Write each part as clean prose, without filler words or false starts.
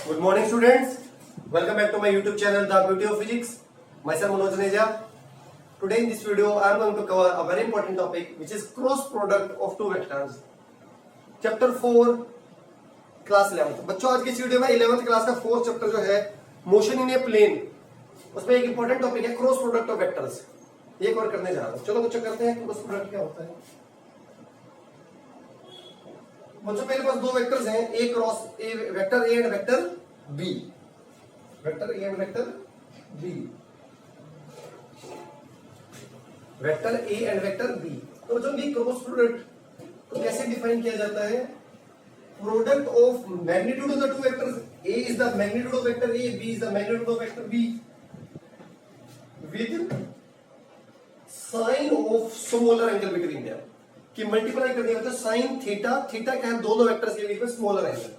Good morning, students. Welcome back to my YouTube channel, The Beauty of Physics. Myself Manoj Neja. Today in this video, I am going to cover a very important topic, which is cross product of two vectors. Chapter 4, class 11th. बच्चों आज की इस video में 11th class का 4th chapter जो है motion in A plane, उसमें एक इंपॉर्टेंट टॉपिक है क्रॉस प्रोडक्ट ऑफ वेक्टर्स. ये कवर करने जा रहा हूँ. चलो बच्चों करते हैं क्रॉस प्रोडक्ट क्या होता है. बच्चों मेरे पास दो वेक्टर्स हैं, A cross A, vector A and vector B. Vector A and vector B. Vector A and vector B. तो बच्चों बी क्रॉस प्रोडक्ट को कैसे डिफाइन किया जाता है? Product of magnitude of the two vectors. A is the magnitude of vector A, B is the magnitude of vector B, with sine of smaller angle between them. कि multiply कर दिया तो sine theta. Theta क्या है? दोनों vectors के बीच में smaller angle.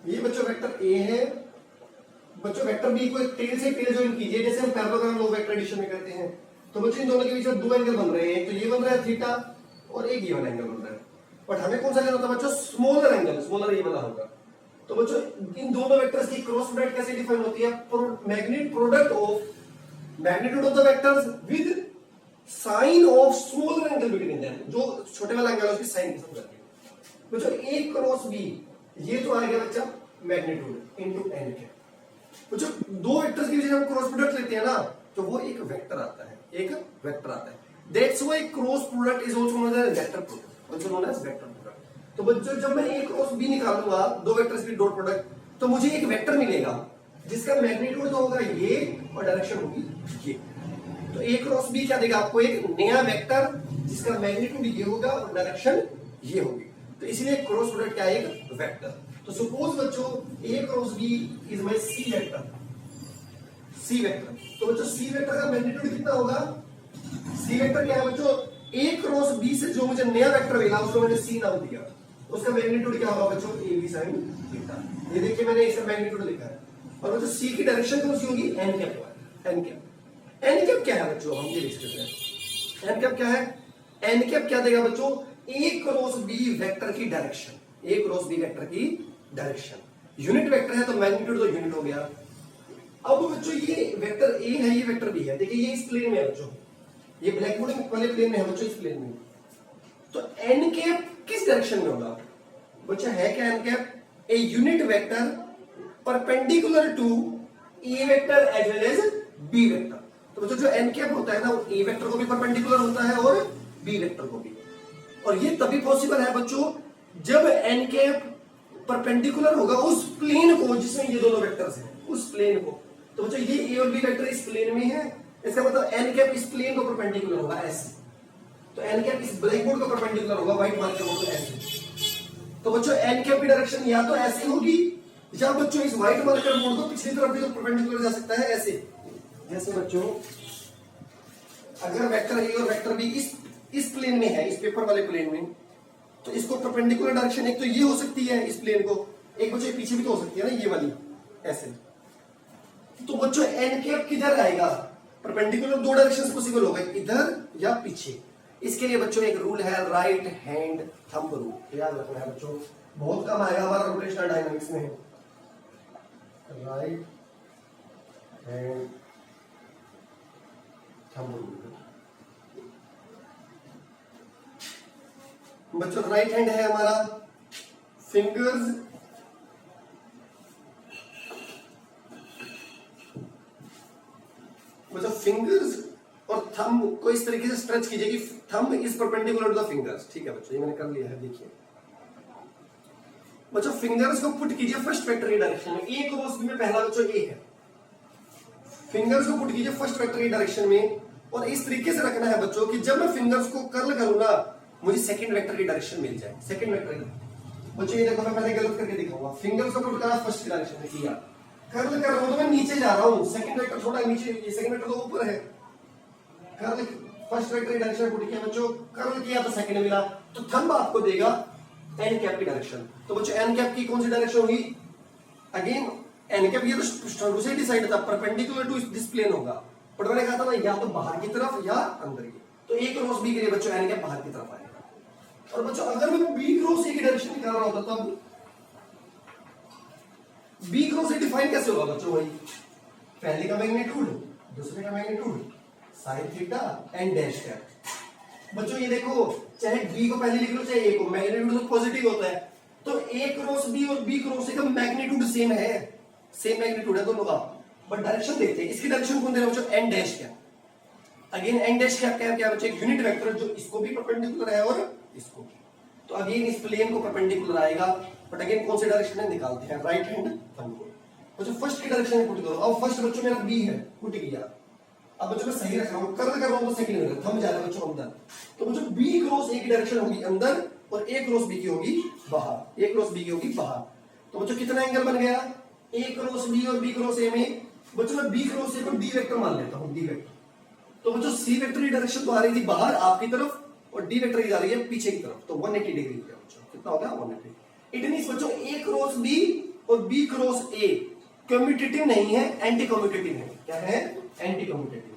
ये बच्चों वेक्टर ए है. बच्चों वेक्टर बी को एक टेल से टेल ज्वाइन कीजिए, जैसे हम पैरेललोग्राम लो वेक्टर एडिशन में करते हैं. तो बच्चों इन दोनों के बीच में दो एंगल बन रहे हैं. तो ये बन रहा है थीटा और एक ये वाला एंगल बन रहा है. बट हमें कौन सा लेना था बच्चों? Smaller angle. स्मॉलर ये वाला होगा. तो बच्चों इन दोनों वेक्टर्स की क्रॉस प्रोडक्ट कैसे डिफाइन होती है? Product of magnitude of the vectors with sine of smaller angle between them. जो छोटे वाला एंगल है उसकी साइन के साथ करते हैं. बच्चों ए क्रॉस बी, ये तो आ गया बच्चा मैग्नीट्यूड इनटू एन के. बच्चों दो वेक्टर्स के बीच में हम क्रॉस प्रोडक्ट लेते हैं ना, तो वो एक वेक्टर आता है. एक वेक्टर आता है. That's why cross product is also known as vector product. Also known as vector product. तो बच्चों जब मैं ए क्रॉस बी निकालूंगा, दो वेक्टर्स की डॉट प्रोडक्ट, तो मुझे एक वेक्टर मिलेगा जिसका मैग्नीट्यूड तो होगा ये और डायरेक्शन होगी ये. तो ए क्रॉस बी क्या देगा आपको? एक नया वेक्टर जिसका मैग्नीट्यूड ये होगा और डायरेक्शन ये होगी. तो इसलिए क्रॉस प्रोडक्ट क्या है? एक वेक्टर. तो सपोज बच्चों A cross B is my C vector. C vector. तो बच्चों सी वेक्टर का मैग्नीट्यूड कितना होगा? सी वेक्टर क्या है बच्चों? ए क्रॉस बी से जो मुझे नया वेक्टर मिला उसको मैंने सी नाम दिया. उसका मैग्नीट्यूड क्या होगा बच्चों? A B sine theta. ये देखिए मैंने इसका मैग्नीट्यूड लिखा है. और बच्चों सी की डायरेक्शन कौन सी होगी? N cap. N cap. N cap क्या है बच्चों? हम ये देख सकते हैं. एन कैप क्या है? एन कैप क्या देगा बच्चों? ए क्रॉस बी वेक्टर की डायरेक्शन. ए क्रॉस बी वेक्टर की डायरेक्शन. यूनिट वेक्टर है तो मैग्नीट्यूड तो यूनिट हो गया. अब बच्चों ये वेक्टर ए है, ये वेक्टर बी है. देखिए ये इस प्लेन में है बच्चों. ये ब्लैक बोर्ड वाले प्लेन में है बच्चों, इस प्लेन में. तो एन कैप किस डायरेक्शन में होगा बच्चा? है क्या n cap? A unit vector perpendicular to A vector as well as B vector. तो बच्चों जो एन कैप होता है ना, वो ए वेक्टर को भी परपेंडिकुलर होता है और बी वेक्टर को भी. और ये तभी पॉसिबल है बच्चों जब एन कैप परपेंडिकुलर होगा उस प्लेन को जिसमें ये दोनों वेक्टर्स हैं, उस प्लेन को. तो बच्चों ये ए और बी वेक्टर इस प्लेन में है, इसका मतलब एन कैप इस प्लेन को परपेंडिकुलर होगा ऐसे. तो एन कैप इस ब्लैक बोर्ड को परपेंडिकुलर होगा, व्हाइट मार्कर बोर्ड को ऐसे. तो बच्चों एन कैप की डायरेक्शन या तो ऐसे होगी, या बच्चों इस व्हाइट मार्कर बोर्ड को पिछली तरफ भी तो परपेंडिकुलर जा सकता है ऐसे. जैसे बच्चों अगर वेक्टर ए और वेक्टर बी इस प्लेन में है, इस पेपर वाले प्लेन में, तो इसको परपेंडिकुलर डायरेक्शन एक तो ये हो सकती है इस प्लेन को, एक बच्चों पीछे भी तो हो सकती है ना, ये वाली ऐसे. तो बच्चों एन कैप किधर आएगा? परपेंडिकुलर दो डायरेक्शंस पॉसिबल होगा, इधर या पीछे. इसके लिए बच्चों एक रूल है, राइट हैंड थंब रूल. याद रखना है बच्चों, बहुत कम आएगा हमारा रोटेशनल डायनामिक्स में. Right hand thumb rule. बच्चों राइट हैंड है हमारा फिंगर्स बच्चों फिंगर्स और थंब को इस तरीके से स्ट्रेच कीजिए कि thumb is perpendicular to the fingers. ठीक है बच्चों, ये मैंने कर लिया है. देखिए बच्चों फिंगर्स को पुट कीजिए फर्स्ट वेक्टर की डायरेक्शन में. ए क्रॉस बी में पहला बच्चों ए है. फिंगर्स को पुट कीजिए फर्स्ट वेक्टर की डायरेक्शन में, और इस तरीके से रखना है बच्चों कि जब मैं फिंगर्स को कर्ल करूं ना, मुझे सेकंड वेक्टर की डायरेक्शन मिल जाए. सेकंड वेक्टर की बच्चों ये देखो, मैं पहले गलत करके दिखाऊंगा. फिंगर्स को पुट करा फर्स्ट डायरेक्शन में किया, कर्ल कर रहा हूं तो मैं नीचे जा रहा हूं. सेकंड वेक्टर थोड़ा नीचे, ये सेकंड वेक्टर तो ऊपर है. कर्ल फर्स्ट वेक्टर की डायरेक्शन पुट किया बच्चों, कर्ल किया तो सेकंड मिला, तो थंब आपको देगा एन कैप की डायरेक्शन. तो बच्चों एन कैप की कौन सी डायरेक्शन होगी? अगेन एन कैप ये तो दूसरी डिसाइड था, परपेंडिकुलर टू दिस प्लेन होगा. बट मैंने कहा था ना, या तो बाहर की तरफ या अंदर की. तो ए क्रॉस बी के लिए बच्चों एन कैप बाहर की तरफ आएगा. और बच्चों अगर मैं बी क्रॉस ए की डायरेक्शन निकाल रहा होता तब बी क्रॉस ए डिफाइन कैसे होगा बच्चों? वही पहले का मैग्नीट्यूड, दूसरे का magnitude, sine theta and dash cap. बच्चों ये देखो, चाहे बी को पहले लिख लो चाहे ए को, मैग्नीट्यूड तो पॉजिटिव होता है, तो ए क्रॉस बी और बी क्रॉस ए का मैग्नीट्यूड सेम है, सेम मैग्नीट्यूड है दोनों का, बट डायरेक्शन देखते हैं। इसकी डायरेक्शन कौन दे रहा है बच्चों? N dash cap. Again n dash cap क्या है? क्या बच्चों? यूनिट वेक्टर जो इसको भी परपेंडिकुलर है और इसको भी। तो अगेन इस प्लेन को परपेंडिकुलर आएगा, बट अगेन कौन से डायरेक्शन में निकालते हैं? राइट हैंड थंब को। बच्चों फर्स्ट की डायरेक्शन में पुट करो। अब फर्स्ट बच्चों मेरा बी है, पुट किया। अब बच्चों मैं सही रख रहा हूं, कर रहा हूं तो सेकंड में थंब जा रहा है बच्चों अंदर। तो बच्चों बी क्रॉस ए की डायरेक्शन होगी अंदर और ए क्रॉस बी की होगी बाहर, ए क्रॉस बी की होगी बाहर। तो बच्चों कितना एंगल बन गया? ए क्रॉस बी और बी क्रॉस ए में बच्चों मैं बी क्रॉस ए को डी वेक्टर मान लेता हूं, डी वेक्टर। तो बच्चों सी वेक्टर की डायरेक्शन तो आ रही थी बाहर आपकी तरफ और डी वेक्टर की जा रही है पीछे की तरफ, तो 180 डिग्री है बच्चों। कितना हो गया? 180। इट मींस बच्चों ए क्रॉस बी और बी क्रॉस ए कम्यूटेटिव नहीं है, एंटी कम्यूटेटिव है। क्या है? Anti commutative.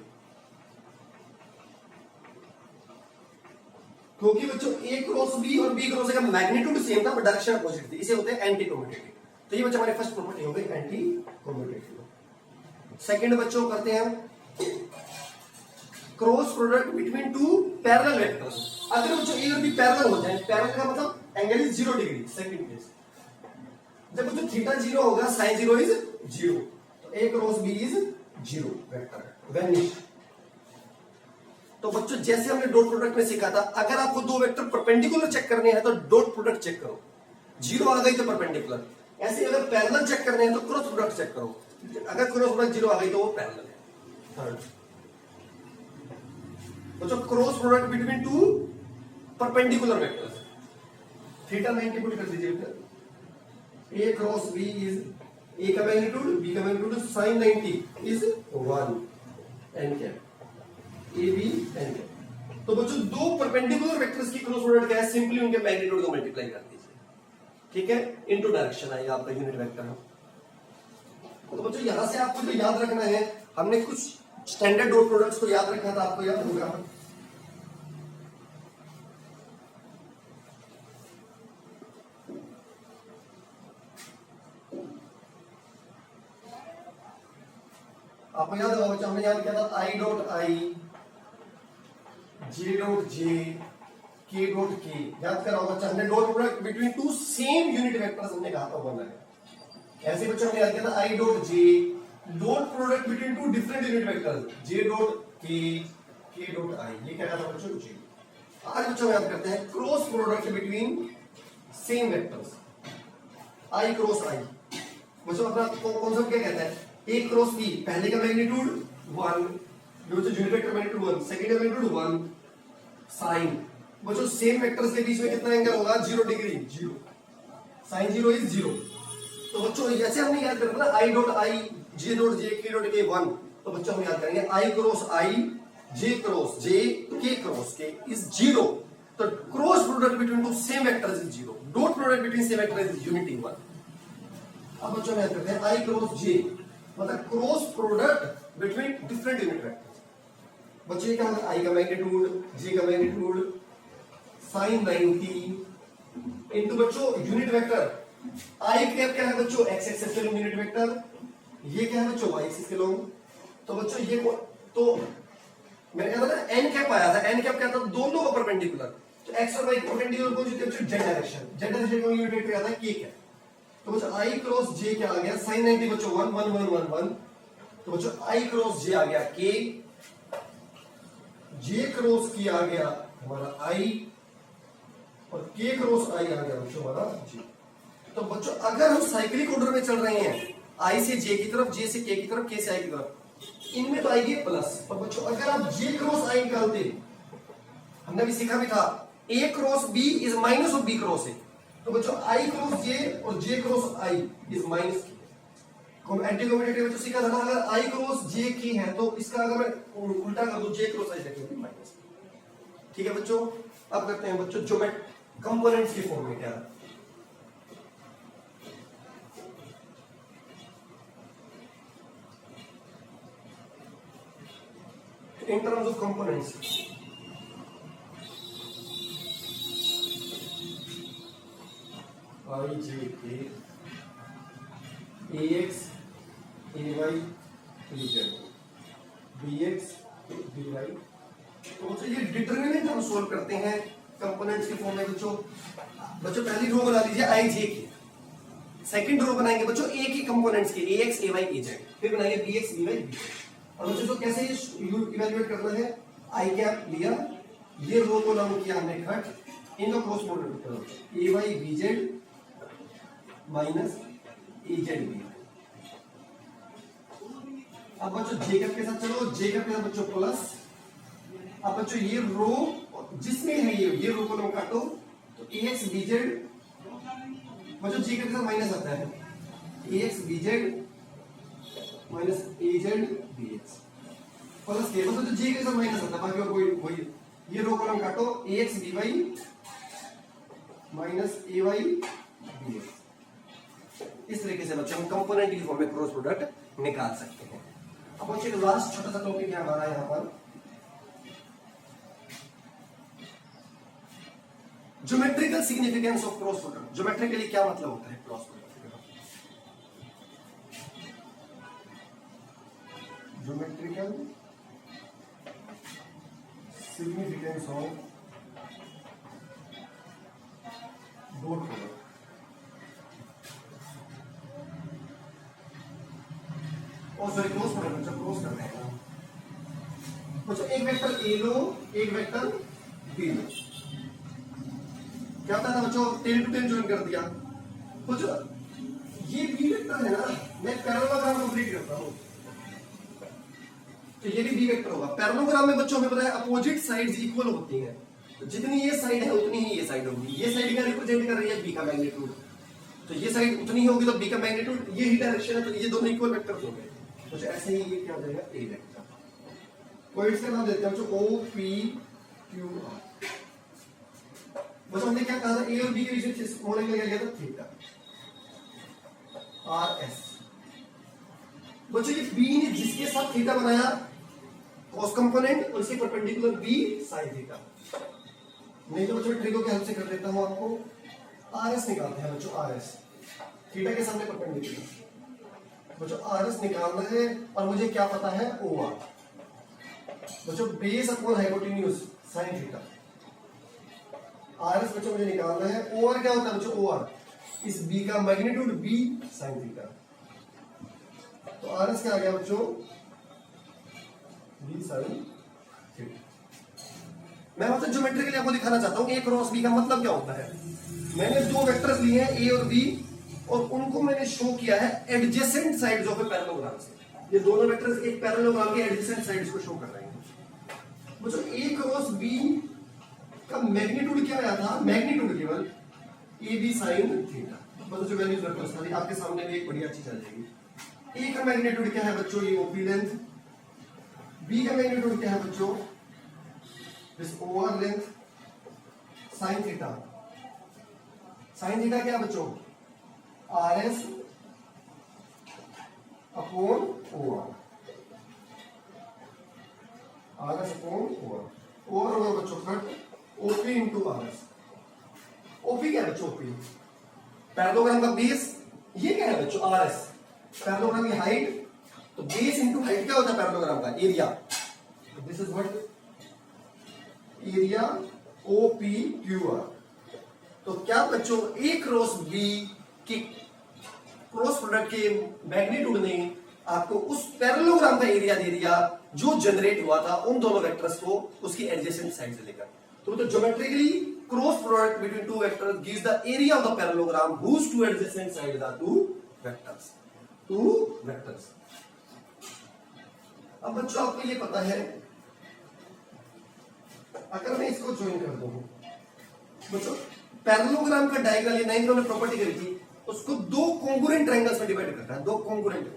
क्योंकि बच्चों ए क्रॉस बी और बी क्रॉस ए का मैग्नीट्यूड सेम था बट डायरेक्शन अपोजिट थी, इसे होते हैं एंटी कम्यूटेटिव। तो ये बच्चों हमारी फर्स्ट प्रॉपर्टी हो गई एंटी कम्यूटेटिव। सेकंड बच्चों करते हैं cross product between to parallel vectors. अगर बच्चों ए और बी पैरेलल हो जाए, पैरेलल का मतलब angle is 0 degree. Second case जब बच्चों थीटा 0 होगा, साइन 0 इज 0, तो A cross B is 0 vector vanish. तो बच्चों जैसे हमने डॉट प्रोडक्ट में सीखा था, अगर आपको दो वेक्टर परपेंडिकुलर चेक करने हैं तो डॉट प्रोडक्ट चेक करो, 0 आ गई तो परपेंडिकुलर। ऐसे अगर पैरेलल चेक करने हैं तो क्रॉस प्रोडक्ट चेक करो, अगर क्रॉस प्रोडक्ट 0 आ गई तो वो पैरेलल है। थर्ड बच्चों cross product between two perpendicular vectors, theta 90 put कर दीजिए। A cross B is, A का मैग्नीट्यूड बी का magnitude sine 90 is 1 n cap, A B n cap. तो बच्चों दो परपेंडिकुलर वेक्टर्स की क्रॉस प्रोडक्ट क्या है? सिंपली उनके मैग्नीट्यूड को मल्टीप्लाई कर दीजिए, ठीक है, इनटू डायरेक्शन आएगा आपका यूनिट वेक्टर। तो बच्चों यहां से आपको जो याद रखना है, हमने कुछ स्टैंडर्ड डॉट प्रोडक्ट्स को याद रखा था, आपको याद होगा। आपको याद होगा बच्चों, हमने याद किया था I dot I, J dot J, के डॉट के। याद करा होगा बच्चा, हमने dot product between to same unit vectors हमने कहा था बनना है। ऐसे बच्चों हमने याद किया था I dot J, dot product between to different unit vectors, J dot के डॉट आई। ये क्या था बच्चों? जे। आज बच्चों याद करते हैं cross product between same vectors, I cross I. बच्चों अपना कॉन्सेप्ट क्या कहता है? ए क्रॉस बी, पहले का मैग्नीट्यूड 1, बच्चों यूनिट वेक्टर मैग्नीट्यूड 1, सेकंड का मैग्नीट्यूड 1, साइन। बच्चों सेम वेक्टर्स के बीच में कितना एंगल होगा? 0 डिग्री, 0, साइन 0 इज 0। तो बच्चों जैसे हमने याद करना ना, I dot I, J dot J, के डॉट के 1, तो बच्चों हम याद करेंगे आई क्रॉस आई, जे क्रॉस जे, के क्रॉस के इज 0। तो cross product between to same vectors is 0, dot product between same vectors is unity 1। अब बच्चों हम याद करते हैं आई क्रॉस जे मतलब cross product between different unit vectors. बच्चों क्या होगा? आई का मैग्नीट्यूड, जे का मैग्नीट्यूड साइन 90 इनटू बच्चों यूनिट वेक्टर आई कैप क्या है बच्चों? एक्स एक्सिस के लॉन्ग यूनिट वेक्टर, ये क्या है बच्चों? वाई एक्सिस के लॉन्ग। तो बच्चों ये तो मैंने कहा था ना एन कैप आया था, एन कैप क्या था? दोनों को परपेंडिकुलर। तो एक्स और वाई परपेंडिकुलर कौन सी थी बच्चों? जेड डायरेक्शन, जेड डायरेक्शन का यूनिट वेक्टर आता है के कैप। तो बच्चों आई क्रॉस जे क्या आ गया? साइन 90 बच्चों 1 1 1 1 1। तो बच्चों आई क्रॉस जे आ गया के, जे क्रॉस की आ गया हमारा आई, और के क्रॉस आई आ गया बच्चों हमारा जे। तो बच्चों अगर हम साइक्लिक ऑर्डर में चल रहे हैं, आई से जे की तरफ, जे से के की तरफ, के से आई की तरफ, इनमें तो आएगी प्लस। और बच्चों अगर आप जे क्रॉस आई निकालते, हमने भी सीखा भी था A cross B is minus of B cross A. तो बच्चों आई क्रॉस जे और J cross I is minus K. Anticommutative बच्चों सीखा था ना, अगर आई क्रॉस जे की है तो इसका अगर मैं उल्टा कर दूं, जे क्रॉस आई लिखेंगे माइनस। ठीक है बच्चों। अब करते हैं बच्चों ज्योमेट्री कंपोनेंट्स की फॉर्म में क्या in terms of components. I, J, K, ax ay az bx by। तो बच्चों ये डिटरमिनेंट हम सोल्व करते हैं कंपोनेंट्स के फॉर्म में। बच्चों पहली रो बना लीजिए आई जे की, सेकंड रो बनाएंगे बच्चों ए की कंपोनेंट्स के ax ay az, फिर बनाएंगे bx by bz। और बच्चों तो कैसे इवैल्यूएट करना है, आई कैप लिया, ये रो को नाम किया हमने कट, इनका क्रॉस प्रोडक्ट करो ay bz minus az by। अब बच्चों जेकब के साथ चलो, जेकब के साथ बच्चों प्लस। अब बच्चों ये रो जिसमें है ये रो को हम काटो तो ax bz, बच्चों जेकब के साथ माइनस आता है ax bz minus az bx plus के, मतलब जे के साथ माइनस आता है, बाकी और कोई वही। ये रो को हम काटो ax by minus ay bx। इस तरीके से बच्चों हम कंपोनेंट की फॉर्म में क्रॉस प्रोडक्ट निकाल सकते हैं। अब बच्चों एक लास्ट छोटा सा टॉपिक है हमारा यहाँ पर, geometrical significance of cross product. Geometrically क्या मतलब होता है cross product? Geometrical significance of dot product. और सॉरी क्रॉस प्रोडक्ट, जब क्रॉस कर रहे हैं बच्चों एक वेक्टर ए लो, एक वेक्टर बी लो, क्या होता है बच्चों, टेन टू टेन ज्वाइन कर दिया। बच्चों ये बी वेक्टर है ना, मैं पैरेललोग्राम कंप्लीट करता हूं तो ये भी बी वेक्टर होगा। पैरेललोग्राम में बच्चों हमें पता है अपोजिट साइड्स इक्वल होती हैं, तो जितनी ये साइड है उतनी ही ये साइड होगी। ये साइड क्या रिप्रेजेंट कर रही है, बी का मैग्नीट्यूड, तो ये साइड उतनी ही होगी तो बी का मैग्नीट्यूड, ये ही डायरेक्शन है, तो ये दोनों इक्वल वेक्टर्स हो गए। तो ऐसे ही ये क्या हो जाएगा, ए वेक्टर। पॉइंट्स का नाम देते हैं बच्चों ओ पी क्यू आर। बच्चों हमने क्या कहा था, ए और बी के बीच में स्मॉल एंगल क्या था, थीटा आर एस। बच्चों ये बी ने जिसके साथ थीटा बनाया कॉस कंपोनेंट, और इसके परपेंडिकुलर बी साइन थीटा। नहीं तो बच्चों ट्रिको के हेल्प से कर देता हूं आपको, आर एस निकालते हैं बच्चों, आर एस थीटा के सामने परपेंडिकुलर। बच्चों आर एस निकालना है और मुझे क्या पता है, ओ आर। बच्चों base upon hypotenuse sine theta. R S बच्चों मुझे निकालना है, ओ आर क्या होता है बच्चों, ओ आर इस बी का मैग्नीट्यूड बी साइन थीटा। तो आर एस क्या आ गया बच्चों, बी साइन थीटा। मैं मतलब ज्योमेट्रिकली आपको दिखाना चाहता हूं ए क्रॉस बी का मतलब क्या होता है। मैंने दो वेक्टर्स लिए हैं ए और बी, और उनको मैंने शो किया है adjacent sides of a parallelogram से। ये दोनों वेक्टर्स एक पैरेललोग्राम के एडजेसेंट साइड्स को शो कर रहे हैं। बच्चों ए क्रॉस बी का मैग्नीट्यूड क्या आया था, मैग्नीट्यूड केवल ए बी साइन थीटा। बच्चों जो वैल्यूज रखो सारी आपके सामने भी एक बढ़िया चीज आ जाएगी। ए का मैग्नीट्यूड क्या है बच्चों, ये ओपी लेंथ। बी का मैग्नीट्यूड क्या है बच्चों, this OR length sine theta. Sine theta क्या बच्चों, R S upon O R, R S upon O R. O R होगा बच्चों cut OP into R S. OP क्या है बच्चों, ओपी पैरेललोग्राम का बेस, ये क्या है बच्चों, आर एस पैरेललोग्राम की हाइट, तो बेस इंटू हाइट क्या होता है पैरेललोग्राम का, area. This is what area O P Q R. तो क्या बच्चों ए क्रॉस बी की क्रॉस प्रोडक्ट के मैग्नीट्यूड ने आपको उस पैरेललोग्राम का एरिया दे दिया जो जनरेट हुआ था उन दोनों वेक्टर्स को उसकी एडजेसेंट साइड से लेकर। तो geometrically cross product between two vectors gives the area of the parallelogram whose two adjacent sides are two vectors, two vectors। अब बच्चों आपको ये पता है, अगर मैं इसको ज्वाइन कर दूं बच्चों, पैरेललोग्राम का डायग्राम, ये 9th में प्रॉपर्टी करी थी, उसको दो कॉन्ग्रुएंट ट्रायंगल्स में डिवाइड करता है, दो कॉन्ग्रुएंट।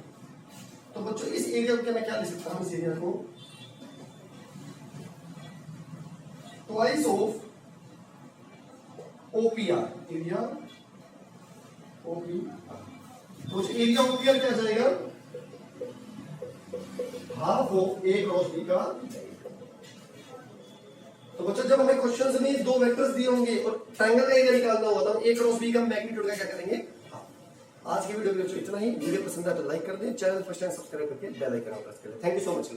तो बच्चों इस एरिया को मैं क्या लिख सकता हूं, इस एरिया को twice of OPR, area OPR. तो एरिया ओपीआर क्या जाएगा, half of A cross B का। तो बच्चों जब हमें क्वेश्चंस में दो वेक्टर्स दिए होंगे और ट्रायंगल का एरिया निकालना होगा तो हम ए क्रॉस बी का मैग्नीट्यूड का क्या करेंगे, आज की वीडियो में बच्चों इतना ही। वीडियो पसंद आए तो लाइक कर दें, चैनल फर्स्ट टाइम सब्सक्राइब करके बेल आइकन प्रेस करें। Thank you so much.